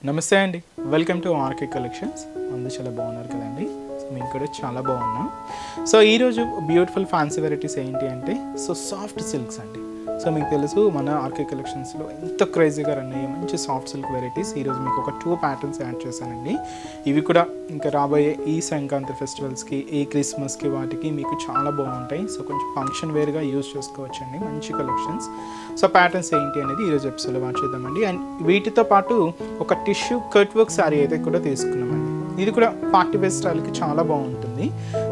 నమస్తే అండి, welcome to RK collections. అందరూ చాలా బాగున్నారు కదండి. సో మేము కూడా చాలా బాగున్నాం. సో ఈరోజు బ్యూటిఫుల్ ఫ్యాన్సీ వెరైటీస్ ఏంటి అంటే సాఫ్ట్ సిల్క్స్ అండి. సో మీకు తెలుసు మన ఆర్కే కలెక్షన్స్లో ఎంత క్రేజీగా రన్ అయ్యే మంచి సాఫ్ట్ సిల్క్ వెరైటీస్. ఈరోజు మీకు ఒక 2 ప్యాటర్న్స్ యాడ్ చేశానండి. ఇవి కూడా ఇంకా రాబోయే ఈ సంక్రాంతి ఫెస్టివల్స్కి, ఈ క్రిస్మస్కి వాటికి మీకు చాలా బాగుంటాయి. సో కొంచెం ఫంక్షన్ వేర్గా యూజ్ చేసుకోవచ్చండి, మంచి కలెక్షన్స్. సో ప్యాటర్న్స్ ఏంటి అనేది ఈరోజు ఎపిసోడ్లో వాచ్ చేద్దామండి. అండ్ వీటితో పాటు ఒక టిష్యూ కట్ వర్క్ శారీ అయితే కూడా తీసుకున్నామండి. ఇది కూడా పార్టీ వేర్ స్టైల్కి చాలా బాగుంటుంది.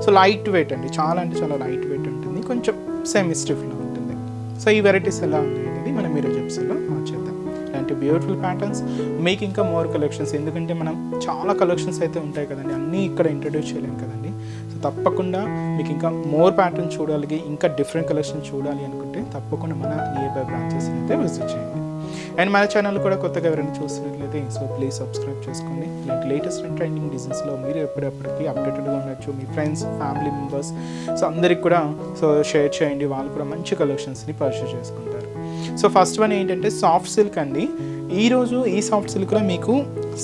సో లైట్ వెయిట్ అండి, చాలా అంటే చాలా లైట్ వెయిట్ ఉంటుంది, కొంచెం సెమీ స్టిఫ్లో ఉంటుంది. సో ఈ వెరైటీస్ ఎలా ఉన్నాయి అనేది మనం ఈరోజు ఎపిసోడ్లో వాచ్ చేద్దాం. ఇలాంటి బ్యూటిఫుల్ ప్యాటర్న్స్ మీకు ఇంకా మోర్ కలెక్షన్స్, ఎందుకంటే మనం చాలా కలెక్షన్స్ అయితే ఉంటాయి కదండి, అన్నీ ఇక్కడ ఇంట్రడ్యూస్ చేయలేము కదండి. సో తప్పకుండా మీకు ఇంకా మోర్ ప్యాటర్న్ చూడాలి, ఇంకా డిఫరెంట్ కలెక్షన్ చూడాలి అనుకుంటే తప్పకుండా మన నియర్ బై బ్రాంచెస్ అయితే విజిట్ చేయండి. అండ్ మన ఛానల్ కూడా కొత్తగా ఎవరైనా చూస్తున్నట్లయితే సో ప్లీజ్ సబ్స్క్రైబ్ చేసుకోండి. ఇలాంటి లేటెస్ట్ అండ్ ట్రెండింగ్ డిజైన్స్లో మీరు ఎప్పటికీ అప్డేటెడ్గా ఉండొచ్చు. మీ ఫ్రెండ్స్, ఫ్యామిలీ మెంబర్స్ సో అందరికి కూడా సో షేర్ చేయండి, వాళ్ళు కూడా మంచి కలెక్షన్స్ని పర్చేస్ చేసుకుంటారు. సో ఫస్ట్ వన్ ఏంటంటే సాఫ్ట్ సిల్క్ అండి. ఈరోజు ఈ సాఫ్ట్ సిల్క్లో మీకు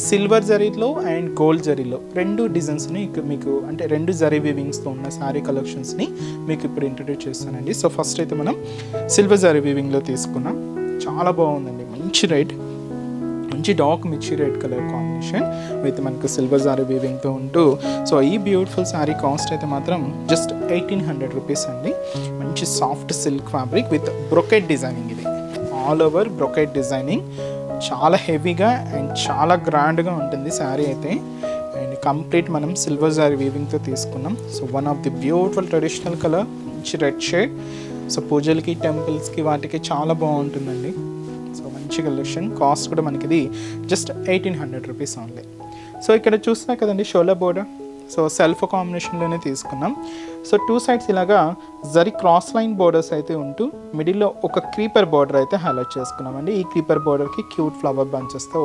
సిల్వర్ జరీలో అండ్ గోల్డ్ జరీలో 2 డిజైన్స్ని మీకు అంటే 2 జరీ వీవింగ్స్తో ఉన్న శారీ కలెక్షన్స్ని మీకు ఇప్పుడు ఇంట్రడ్యూస్ చేస్తానండి. సో ఫస్ట్ అయితే మనం సిల్వర్ జరీ వీవింగ్లో తీసుకున్నాం. చాలా బాగుందండి, మంచి రెడ్, మంచి డార్క్ మిర్చి రెడ్ కలర్ కాంబినేషన్ విత్ మనకు సిల్వర్ శారీ వీవింగ్తో ఉంటూ సో ఈ బ్యూటిఫుల్ శారీ కాస్ట్ అయితే మాత్రం జస్ట్ 1800 రూపీస్ అండి. మంచి soft silk fabric with brocade designing. ఇది ఆల్ ఓవర్ బ్రొకెట్ డిజైనింగ్, చాలా హెవీగా అండ్ చాలా గ్రాండ్గా ఉంటుంది శారీ అయితే. అండ్ కంప్లీట్ మనం సిల్వర్ శారీ వీవింగ్తో తీసుకున్నాం. So one of the beautiful traditional colour, మంచి రెడ్ షేడ్. సో పూజలకి, టెంపుల్స్కి వాటికి చాలా బాగుంటుందండి. సో మంచి కలెక్షన్. కాస్ట్ కూడా మనకి ఇది జస్ట్ 1800 రూపీస్ ఓన్లీ. సో ఇక్కడ చూస్తున్నా కదండి షోలా బోర్డర్. సో సెల్ఫ్ కాంబినేషన్లోనే తీసుకున్నాం. సో 2 సైడ్స్ ఇలాగా జరీ క్రాస్ లైన్ బోర్డర్స్ అయితే ఉంటూ మిడిల్లో ఒక క్రీపర్ బోర్డర్ అయితే హైలైట్ చేసుకున్నామండి. ఈ క్రీపర్ బోర్డర్కి క్యూట్ ఫ్లవర్ బంచెస్తో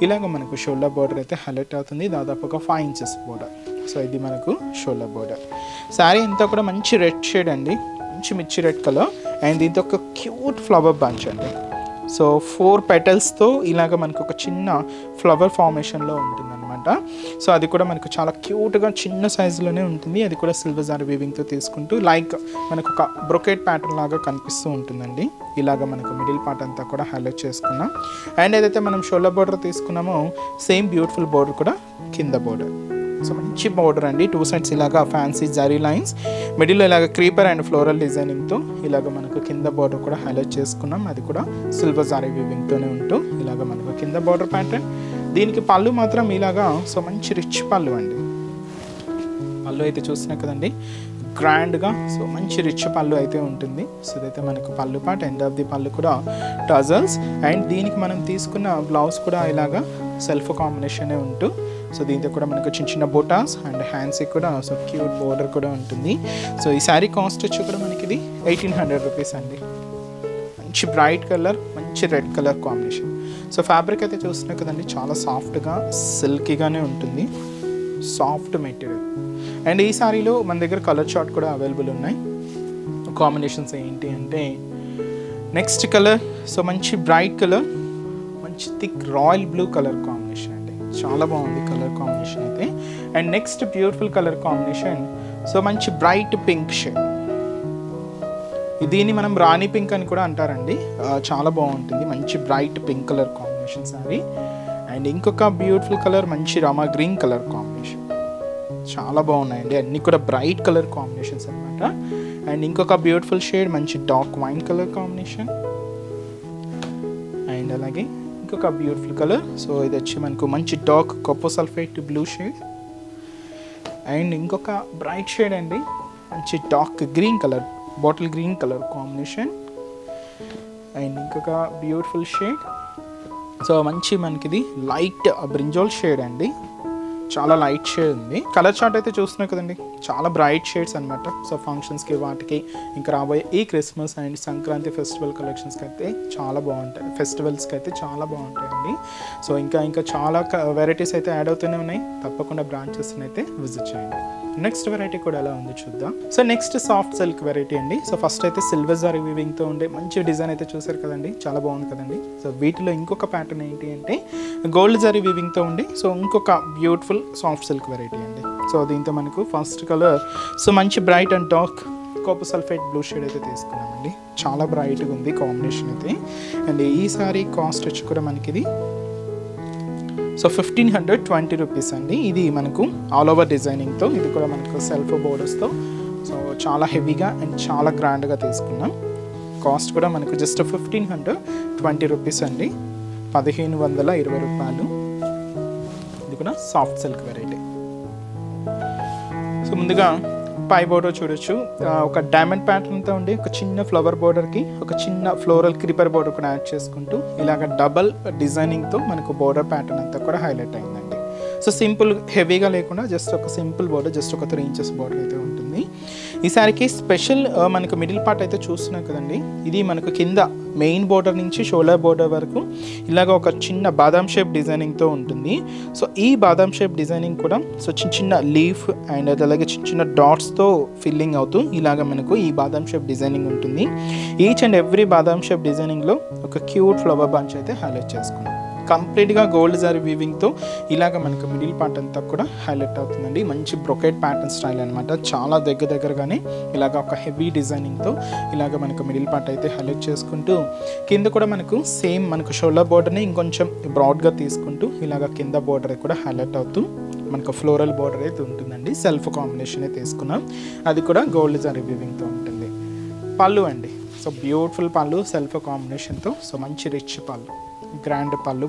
ఇలాగ మనకు షోల్డర్ బోర్డర్ అయితే హైలైట్ అవుతుంది. దాదాపు ఒక 5 ఇంచెస్ బోర్డర్. సో ఇది మనకు షోల్డర్ బోర్డర్. శారీ అంతా కూడా మంచి రెడ్ షేడ్ అండి, మంచి మిర్చి రెడ్ కలర్. అండ్ దీంతో ఒక క్యూట్ ఫ్లవర్ బంచ్ అండి. సో 4 పెటల్స్తో ఇలాగ మనకు ఒక చిన్న ఫ్లవర్ ఫార్మేషన్లో ఉంటుందన్నమాట. సో అది కూడా మనకు చాలా క్యూట్గా చిన్న సైజులోనే ఉంటుంది. అది కూడా సిల్వర్ జారీ వీవింగ్తో తీసుకుంటూ లైక్ మనకు ఒక బ్రొకెట్ ప్యాటర్న్ లాగా కనిపిస్తూ ఉంటుందండి. ఇలాగ మనకు మిడిల్ పార్ట్ అంతా కూడా హైలైట్ చేసుకున్నాం. అండ్ ఏదైతే మనం షోల్డర్ బోర్డర్ తీసుకున్నామో సేమ్ బ్యూటిఫుల్ బోర్డర్ కూడా కింద బోర్డర్. సో మంచి బోర్డర్ అండి. 2 సైడ్స్ ఇలాగా ఫ్యాన్సీ జరీ లైన్స్, మిడిల్లో ఇలాగ క్రీపర్ అండ్ ఫ్లోరల్ డిజైనింగ్తో ఇలాగ మనకు కింద బోర్డర్ కూడా హైలైట్ చేసుకున్నాం. అది కూడా సిల్వర్ జారీ వీవింగ్తోనే ఉంటూ ఇలాగ మనకు కింద బోర్డర్ ప్యాటర్న్. దీనికి పళ్ళు మాత్రం ఇలాగా సో మంచి రిచ్ పళ్ళు అండి. పళ్ళు అయితే చూసినా కదండి గ్రాండ్గా, సో మంచి రిచ్ పళ్ళు అయితే ఉంటుంది. సో ఇదైతే మనకు పళ్ళు పార్ట్. ఎండ్ ఆఫ్ ది పళ్ళు కూడా టజల్స్. అండ్ దీనికి మనం తీసుకున్న బ్లౌజ్ కూడా ఇలాగా సెల్ఫ్ కాంబినేషనే ఉంటూ సో దీంతో కూడా మనకు చిన్న చిన్న బొటాస్ అండ్ హ్యాండ్స్కి కూడా సో క్యూట్ బోర్డర్ కూడా ఉంటుంది. సో ఈ శారీ కాస్ట్ వచ్చి కూడా మనకి ఇది 1800 రూపీస్ అండి. మంచి బ్రైట్ కలర్, మంచి red colour combination. So fabric అయితే చూస్తున్నా కదండి చాలా సాఫ్ట్గా సిల్కీగానే ఉంటుంది, సాఫ్ట్ మెటీరియల్. అండ్ ఈ శారీలో మన దగ్గర కలర్ చార్ట్ కూడా అవైలబుల్ ఉన్నాయి. కాంబినేషన్స్ ఏంటి అంటే నెక్స్ట్ కలర్ సో మంచి బ్రైట్ కలర్, మంచి thick royal blue colour combination అండి. చాలా బాగుంది కలర్ కాంబినేషన్ అయితే. And next beautiful colour combination so మంచి బ్రైట్ పింక్ షేడ్. దీన్ని మనం రాణి పింక్ అని కూడా అంటారండి. చాలా బాగుంటుంది, మంచి bright pink colour combination sorry. And ఇంకొక బ్యూటిఫుల్ కలర్ మంచి రామా గ్రీన్ కలర్ కాంబినేషన్. చాలా బాగున్నాయండి, అన్నీ కూడా బ్రైట్ కలర్ కాంబినేషన్స్ అనమాట. అండ్ ఇంకొక బ్యూటిఫుల్ షేడ్ మంచి dark wine colour combination. And అలాగే ఇంకొక బ్యూటిఫుల్ కలర్ సో ఇది వచ్చి మనకు మంచి dark copper sulphate blue shade. And ఇంకొక బ్రైట్ షేడ్ అండి, మంచి dark green colour, bottle green colour combination. And ఇంకొక బ్యూటిఫుల్ షేడ్ సో మంచి మనకి ఇది లైట్ బ్రింజోల్ షేడ్ అండి, చాలా లైట్ షేడ్ ఉంది. కలర్ చార్ట్ అయితే చూస్తున్నాయి కదండి చాలా బ్రైట్ షేడ్స్ అనమాట. సో ఫంక్షన్స్కి వాటికి ఇంకా రాబోయే ఈ క్రిస్మస్ అండ్ సంక్రాంతి ఫెస్టివల్ కలెక్షన్స్కి అయితే చాలా బాగుంటాయి, ఫెస్టివల్స్కి అయితే చాలా బాగుంటాయండి. సో ఇంకా చాలా వెరైటీస్ అయితే యాడ్ అవుతూనే ఉన్నాయి. తప్పకుండా బ్రాంచెస్ని అయితే విజిట్ చేయండి. నెక్స్ట్ వెరైటీ కూడా ఎలా ఉంది చూద్దాం. So next soft silk variety అండి. సో ఫస్ట్ అయితే సిల్వర్ జరీ వీవింగ్తో ఉండే మంచి డిజైన్ అయితే చూసారు కదండి, చాలా బాగుంది కదండి. సో వీటిలో ఇంకొక ప్యాటర్న్ ఏంటి అంటే గోల్డ్ జరీ వీవింగ్తో ఉండి సో ఇంకొక బ్యూటిఫుల్ సాఫ్ట్ సిల్క్ వెరైటీ అండి. సో దీంతో మనకు ఫస్ట్ కలర్ సో మంచి bright and dark copper sulphate blue shade అయితే తీసుకున్నామండి. చాలా బ్రైట్గా ఉంది కాంబినేషన్ అయితే. అండ్ ఈ సారీ కాస్ట్ వచ్చి కూడా మనకి ఇది సో 1520 రూపీస్ అండి. ఇది మనకు ఆల్ ఓవర్ డిజైనింగ్తో, ఇది కూడా మనకు సెల్ఫ్ బోర్డర్స్తో సో చాలా హెవీగా అండ్ చాలా గ్రాండ్గా తీసుకున్నాం. కాస్ట్ కూడా మనకు జస్ట్ 1520 రూపీస్ అండి, 1520 రూపాయలు. ఇది కూడా సాఫ్ట్ సిల్క్ వెరైటీ. సో ముందుగా పై బోర్డర్ చూడొచ్చు, ఒక డైమండ్ ప్యాటర్న్తో ఉండి ఒక చిన్న ఫ్లవర్ బోర్డర్కి ఒక చిన్న ఫ్లోరల్ క్రీపర్ బోర్డర్ కూడా యాడ్ చేసుకుంటూ ఇలాగ డబల్ డిజైనింగ్తో మనకు బోర్డర్ ప్యాటర్న్ అంతా కూడా హైలైట్ అయిందండి. సో సింపుల్ హెవీగా లేకుండా జస్ట్ ఒక సింపుల్ బోర్డర్, జస్ట్ ఒక 3 ఇంచెస్ బోర్డర్ అయితే ఉంటుంది. ఈ సారికి స్పెషల్ మనకు మిడిల్ పార్ట్ అయితే చూస్తున్నాం కదండి, ఇది మనకు కింద మెయిన్ బోర్డర్ నుంచి షోల్డర్ బోర్డర్ వరకు ఇలాగ ఒక చిన్న బాదాం షేప్ డిజైనింగ్తో ఉంటుంది. సో ఈ బాదాం షేప్ డిజైనింగ్ కూడా సో చిన్న చిన్న లీఫ్ అండ్ అలాగే చిన్న చిన్న డాట్స్తో ఫిల్లింగ్ అవుతూ ఇలాగ మనకు ఈ బాదాం షేప్ డిజైనింగ్ ఉంటుంది. Each and every badam shape డిజైనింగ్లో ఒక క్యూట్ ఫ్లవర్ బంచ్ అయితే హైలైట్ చేసుకున్నాం. కంప్లీట్గా గోల్డ్ జరీ వీవింగ్తో ఇలాగ మనకు మిడిల్ పార్ట్ అంతా కూడా హైలైట్ అవుతుందండి. మంచి బ్రొకెట్ ప్యాటర్న్ స్టైల్ అనమాట. చాలా దగ్గరగానే ఇలాగ ఒక హెవీ డిజైనింగ్తో ఇలాగ మనకు మిడిల్ పార్ట్ అయితే హైలైట్ చేసుకుంటూ కింద కూడా మనకు సేమ్ మనకు షోల్డర్ బోర్డర్ని ఇంకొంచెం బ్రాడ్గా తీసుకుంటూ ఇలాగ కింద బోర్డర్ కూడా హైలైట్ అవుతూ మనకు ఫ్లోరల్ బోర్డర్ అయితే ఉంటుందండి. సెల్ఫ్ కాంబినేషన్ అయితే తీసుకున్నాం, అది కూడా గోల్డ్ జరీ వీవింగ్తో ఉంటుంది. పళ్ళు అండి, సో బ్యూటిఫుల్ పళ్ళు సెల్ఫ్ కాంబినేషన్తో, సో మంచి రిచ్ పళ్ళు, గ్రాండ్ పళ్ళు.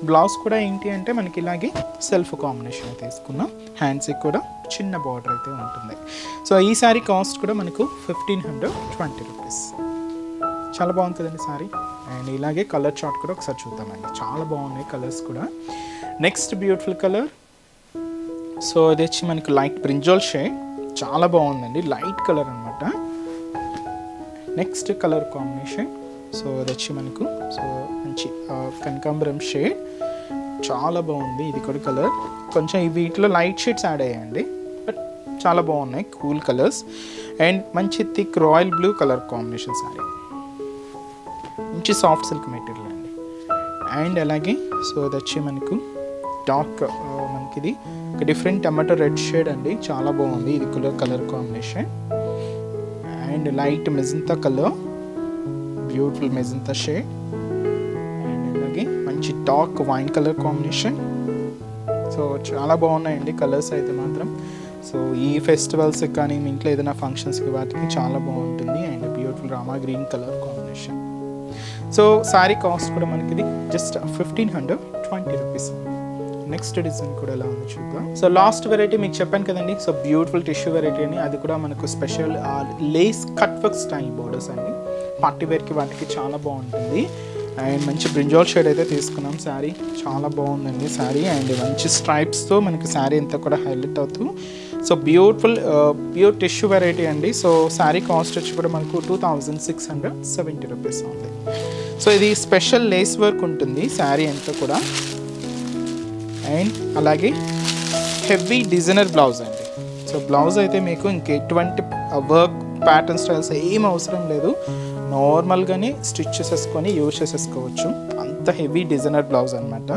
బ్లౌజ్ కూడా ఏంటి అంటే మనకి ఇలాగే సెల్ఫ్ కాంబినేషన్ తీసుకున్నాం. హ్యాండ్స్కి కూడా చిన్న బార్డర్ అయితే ఉంటుంది. సో ఈ సారీ కాస్ట్ కూడా మనకు 1520 రూపీస్. చాలా బాగుంది కదండి సారీ. అండ్ ఇలాగే కలర్ చార్ట్ కూడా ఒకసారి చూద్దామండి, చాలా బాగున్నాయి కలర్స్ కూడా. నెక్స్ట్ బ్యూటిఫుల్ కలర్, సో అది వచ్చి మనకు లైట్ బ్రింజాల్ షేడ్, చాలా బాగుందండి, లైట్ కలర్ అనమాట. నెక్స్ట్ కలర్ కాంబినేషన్ సో అది వచ్చి మనకు సో మంచి కనకాంబరం షేడ్, చాలా బాగుంది. ఇది కూడా కలర్ కొంచెం వీటిలో లైట్ షేడ్స్ యాడ్ అయ్యాయండి, బట్ చాలా బాగున్నాయి, కూల్ కలర్స్. అండ్ మంచి thick royal blue colour combination sorry, మంచి సాఫ్ట్ సిల్క్ మెటీరియల్ అండి. అండ్ అలాగే సో అది వచ్చి మనకు డార్క్ మనకి ఇది ఒక డిఫరెంట్ టమాటో రెడ్ షేడ్ అండి, చాలా బాగుంది. ఇది colour combination. And light magenta colour, beautiful magenta shade. And అలాగే మంచి dark wine colour combination. So చాలా బాగున్నాయండి కలర్స్ అయితే మాత్రం. సో ఈ ఫెస్టివల్స్కి కానీ మీ ఇంట్లో ఏదైనా ఫంక్షన్స్కి వాటికి చాలా బాగుంటుంది. And beautiful Rama green colour combination. So sari cost కూడా మనకి ఇది జస్ట్ 1520 రూపీస్. నెక్స్ట్ డిజైన్ కూడా ఎలా ఉంది చూద్దాం. సో లాస్ట్ వెరైటీ మీకు చెప్పాను కదండి, సో బ్యూటిఫుల్ టిష్యూ వెరైటీ అని, అది కూడా మనకు special Lay's cut work style borders అండి. పార్టీ వేర్కి వాటికి చాలా బాగుంటుంది. అండ్ మంచి బ్రింజాల్ షేడ్ అయితే తీసుకున్నాం. శారీ చాలా బాగుందండి శారీ. అండ్ మంచి స్ట్రైప్స్తో మనకి శారీ అంతా కూడా హైలైట్ అవుతూ so beautiful pure tissue variety అండి. సో శారీ కాస్ట్ వచ్చి కూడా మనకు 2670 రూపీస్ ఉంది. సో ఇది స్పెషల్ లేస్ వర్క్ ఉంటుంది శారీ అంతా కూడా. అండ్ అలాగే హెవీ డిజైనర్ బ్లౌజ్ అండి. సో బ్లౌజ్ అయితే మీకు ఇంకెటువంటి వర్క్ ప్యాటర్న్ స్టైల్స్ ఏం అవసరం లేదు, నార్మల్గానే స్టిచ్ చేసేసుకొని యూజ్ చేసేసుకోవచ్చు, అంత హెవీ డిజైనర్ బ్లౌజ్ అనమాట.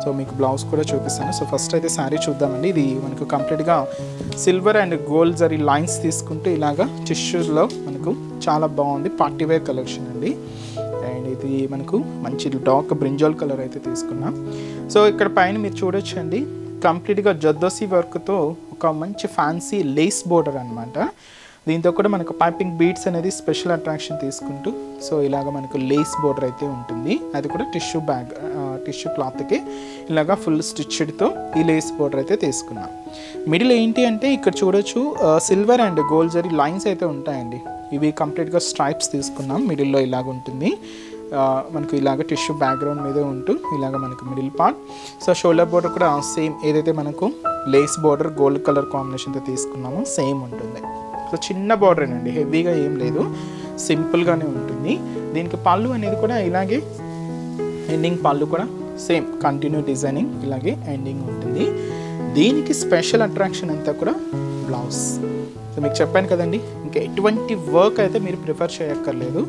సో మీకు బ్లౌజ్ కూడా చూపిస్తాను. సో ఫస్ట్ అయితే శారీ చూద్దామండి. ఇది మనకు కంప్లీట్గా silver and gold zari lines తీసుకుంటూ ఇలాగా టిష్యూస్లో మనకు చాలా బాగుంది, పార్టీ వేర్ కలెక్షన్ అండి. అండ్ ఇది మనకు మంచి డార్క్ బ్రింజాల్ కలర్ అయితే తీసుకున్నాం. సో ఇక్కడ పైన మీరు చూడొచ్చు అండి, కంప్లీట్గా జద్దోసి వర్క్తో ఒక మంచి ఫ్యాన్సీ లేస్ బోర్డర్ అనమాట. దీంతో కూడా మనకు పైపింగ్ బీడ్స్ అనేది స్పెషల్ అట్రాక్షన్ తీసుకుంటూ సో ఇలాగ మనకు లేస్ బోర్డర్ అయితే ఉంటుంది. అది కూడా టిష్యూ క్లాత్కి ఇలాగా ఫుల్ స్టిచ్డ్తో ఈ లేస్ బోర్డర్ అయితే తీసుకున్నాం. మిడిల్ ఏంటి అంటే ఇక్కడ చూడొచ్చు silver and gold zari lines అయితే ఉంటాయండి. ఇవి కంప్లీట్గా స్ట్రైప్స్ తీసుకున్నాం. మిడిల్లో ఇలాగ ఉంటుంది మనకు, ఇలాగ టిష్యూ బ్యాక్గ్రౌండ్ మీదే ఉంటూ ఇలాగ మనకు middle part. So shoulder border కూడా సేమ్ ఏదైతే మనకు లేస్ బోర్డర్ గోల్డ్ కలర్ కాంబినేషన్తో తీసుకున్నామో సేమ్ ఉంటుంది. సో చిన్న బార్డర్ అండి, హెవీగా ఏం లేదు, సింపుల్గానే ఉంటుంది. దీనికి పళ్ళు అనేది కూడా ఇలాగే ఎండింగ్ పళ్ళు కూడా సేమ్ కంటిన్యూ డిజైనింగ్ ఇలాగే ఎండింగ్ ఉంటుంది. దీనికి స్పెషల్ అట్రాక్షన్ అంతా కూడా బ్లౌజ్. సో మీకు చెప్పాను కదండి, ఇంకా ఎటువంటి వర్క్ అయితే మీరు ప్రిఫర్ చేయక్కర్లేదు,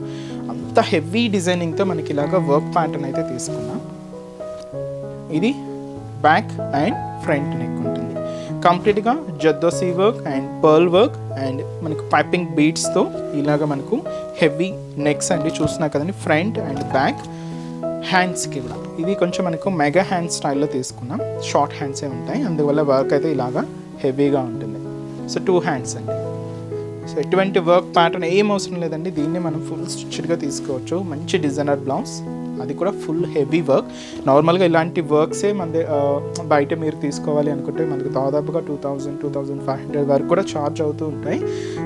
అంత హెవీ డిజైనింగ్తో మనకి ఇలాగ వర్క్ ప్యాటర్న్ అయితే తీసుకున్నాం. ఇది బ్యాక్ అండ్ ఫ్రంట్ నెక్ ఉంటుంది. కంప్లీట్గా zardozi work and pearl work and మనకు పైపింగ్ బీడ్స్తో ఇలాగ మనకు హెవీ నెక్స్ అండి. చూస్తున్నా కదండి, ఫ్రంట్ అండ్ బ్యాక్. హ్యాండ్స్కి కూడా ఇది కొంచెం మనకు మెగా హ్యాండ్ స్టైల్లో తీసుకున్నాం. షార్ట్ హ్యాండ్సే ఉంటాయి, అందువల్ల వర్క్ అయితే ఇలాగా హెవీగా ఉంటుంది. సో 2 హ్యాండ్స్ అండి. సో ఎటువంటి వర్క్ ప్యాటర్న్ ఏం అవసరం లేదండి, దీన్ని మనం ఫుల్ స్టిచ్డ్గా తీసుకోవచ్చు. మంచి డిజైనర్ బ్లౌజ్, అది కూడా ఫుల్ హెవీ వర్క్. నార్మల్గా ఇలాంటి వర్క్సే మన బయట మీరు తీసుకోవాలి అనుకుంటే మనకు దాదాపుగా 2000-2500 వరకు కూడా ఛార్జ్ అవుతూ ఉంటాయి.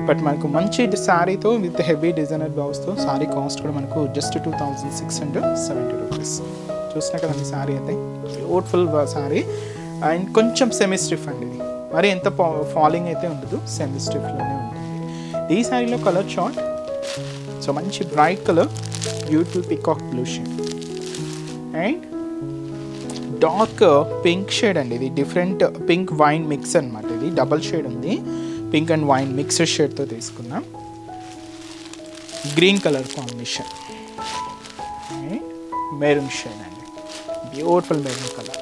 బట్ మనకు మంచి శారీతో విత్ హెవీ డిజైనర్ బ్లౌజ్తో శారీ కాస్ట్ కూడా మనకు జస్ట్ 2670 రూపీస్. చూసినా కదండి శారీ అయితే బ్యూటిఫుల్ శారీ అండ్ కొంచెం సెమీ స్టిఫ్ అండి. ఇది మరి ఎంత ఫాలింగ్ అయితే ఉండదు, సెమీ స్టిఫ్లోనే ఉంటుంది. ఈ శారీలో కలర్ చార్ట్, సో మంచి bright colour beautiful peacock blue shade and dark pink shade అండి. ఇది డిఫరెంట్ పింక్ వైన్ మిక్స్ అనమాట. ఇది డబల్ షేడ్ ఉంది, పింక్ అండ్ వైన్ మిక్స్డ్ షేడ్తో తీసుకున్నాం. Green colour combination and maroon shade అండి, beautiful maroon colour.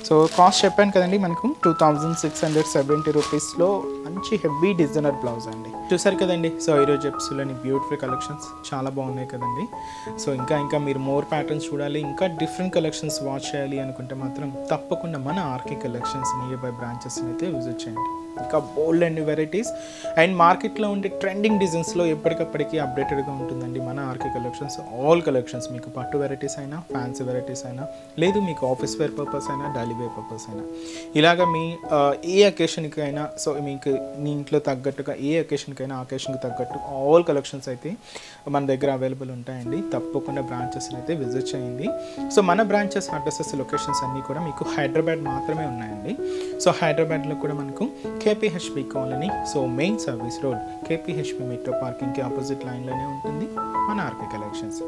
So cost చెప్పాను కదండి, మనకు 2670 రూపీస్లో మంచి హెవీ డిజైనర్ బ్లౌజ్ అండి. చూసారు కదండి, సో ఈరోజు ఎపిసోడ్లోని బ్యూటిఫుల్ కలెక్షన్స్ చాలా బాగున్నాయి కదండి. సో ఇంకా మీరు మోర్ ప్యాటర్న్స్ చూడాలి, ఇంకా డిఫరెంట్ కలెక్షన్స్ వాచ్ చేయాలి అనుకుంటే మాత్రం తప్పకుండా మన ఆర్కే కలెక్షన్స్ నియర్ బై బ్రాంచెస్ని అయితే విజిట్ చేయండి. ఇంకా బోల్డ్ అండ్ వెరైటీస్ అండ్ మార్కెట్లో ఉండే ట్రెండింగ్ డిజైన్స్లో ఎప్పటికప్పటికీ అప్డేటెడ్గా ఉంటుందండి మన ఆర్కే కలెక్షన్స్. ఆల్ కలెక్షన్స్, మీకు పట్టు వెరైటీస్ అయినా, ఫ్యాన్సీ వెరైటీస్ అయినా, లేదు మీకు ఆఫీస్ వేర్ పర్పస్ అయినా, డైలీ వేర్ పర్పస్ అయినా, ఇలాగ మీ ఏ అకేషన్కి అయినా, సో మీకు మీ ఇంట్లో తగ్గట్టుగా ఏ అకేషన్కైనా అకేషన్కి తగ్గట్టు ఆల్ కలెక్షన్స్ అయితే మన దగ్గర అవైలబుల్ ఉంటాయండి. తప్పకుండా బ్రాంచెస్ని అయితే విజిట్ చేయండి. సో మన బ్రాంచెస్ అడ్రసెస్ లొకేషన్స్ అన్నీ కూడా మీకు హైదరాబాద్ మాత్రమే ఉన్నాయండి. సో హైదరాబాద్లో కూడా మనకు KPHB colony, so main service road KPHB metro పార్కింగ్కి ఆపోజిట్ లైన్లోనే ఉంటుంది మన ఆర్కే కలెక్షన్స్.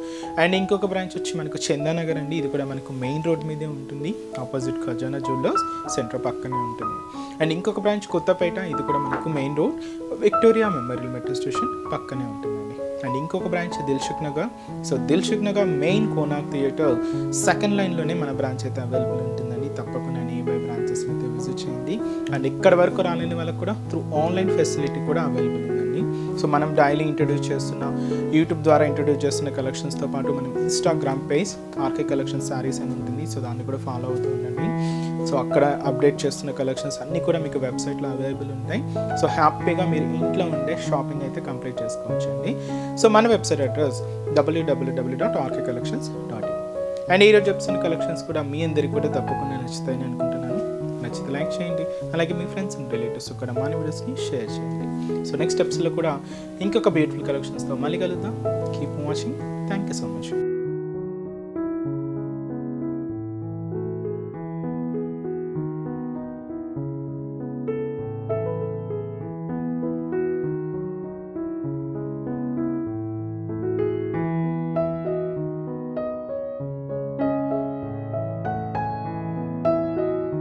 అండ్ ఇంకొక బ్రాంచ్ వచ్చి మనకు చందానగర్ అండి. ఇది కూడా మనకు మెయిన్ రోడ్ మీదే ఉంటుంది, ఆపోజిట్ ఖజానా జ్యువెలర్స్ సెంటర్ పక్కనే ఉంటుంది. అండ్ ఇంకొక బ్రాంచ్ కొత్తపేట, ఇది కూడా మనకు main road Victoria Memorial metro station పక్కనే ఉంటుందండి. అండ్ ఇంకొక branch Dilsukhnagar. So Dilsukhnagar main Konark theatre second లైన్లోనే మన బ్రాంచ్ అయితే అవైలబుల్ ఉంటుందండి. తప్పకుండా నియర్ బ్రాంచెస్ అయితే విజిట్ చేయండి. అండ్ ఇక్కడ వరకు రాలేని వాళ్ళకి కూడా త్రూ ఆన్లైన్ ఫెసిలిటీ కూడా అవైలబుల్ ఉందండి. సో మనం డైలీ ఇంట్రడ్యూస్ చేస్తున్న, యూట్యూబ్ ద్వారా ఇంట్రడ్యూస్ చేస్తున్న కలెక్షన్స్తో పాటు మనం Instagram page RK collection sarees అని ఉంటుంది. సో దాన్ని కూడా ఫాలో అవుతూ ఉండండి. సో అక్కడ అప్డేట్ చేస్తున్న కలెక్షన్స్ అన్నీ కూడా మీకు వెబ్సైట్లో అవైలబుల్ ఉంటాయి. సో హ్యాపీగా మీరు ఇంట్లో ఉండే షాపింగ్ అయితే కంప్లీట్ చేసుకోవచ్చు అండి. సో మన వెబ్సైట్ అడ్రస్ www.rkcollections.in. అండ్ ఈరోజు చెప్తున్న కలెక్షన్స్ కూడా మీ అందరికీ కూడా తప్పకుండా నచ్చుతాయని అనుకుంటున్నాను. నచ్చితే లైక్ చేయండి, అలాగే మీ ఫ్రెండ్స్ అండ్ రిలేటివ్స్ కూడా మన వీడియోస్ని షేర్ చేయండి. సో నెక్స్ట్ ఎపిసోడ్లో కూడా ఇంకొక బ్యూటిఫుల్ కలెక్షన్స్తో మళ్ళీ కలుద్దాం. Keep watching. Thank you so much.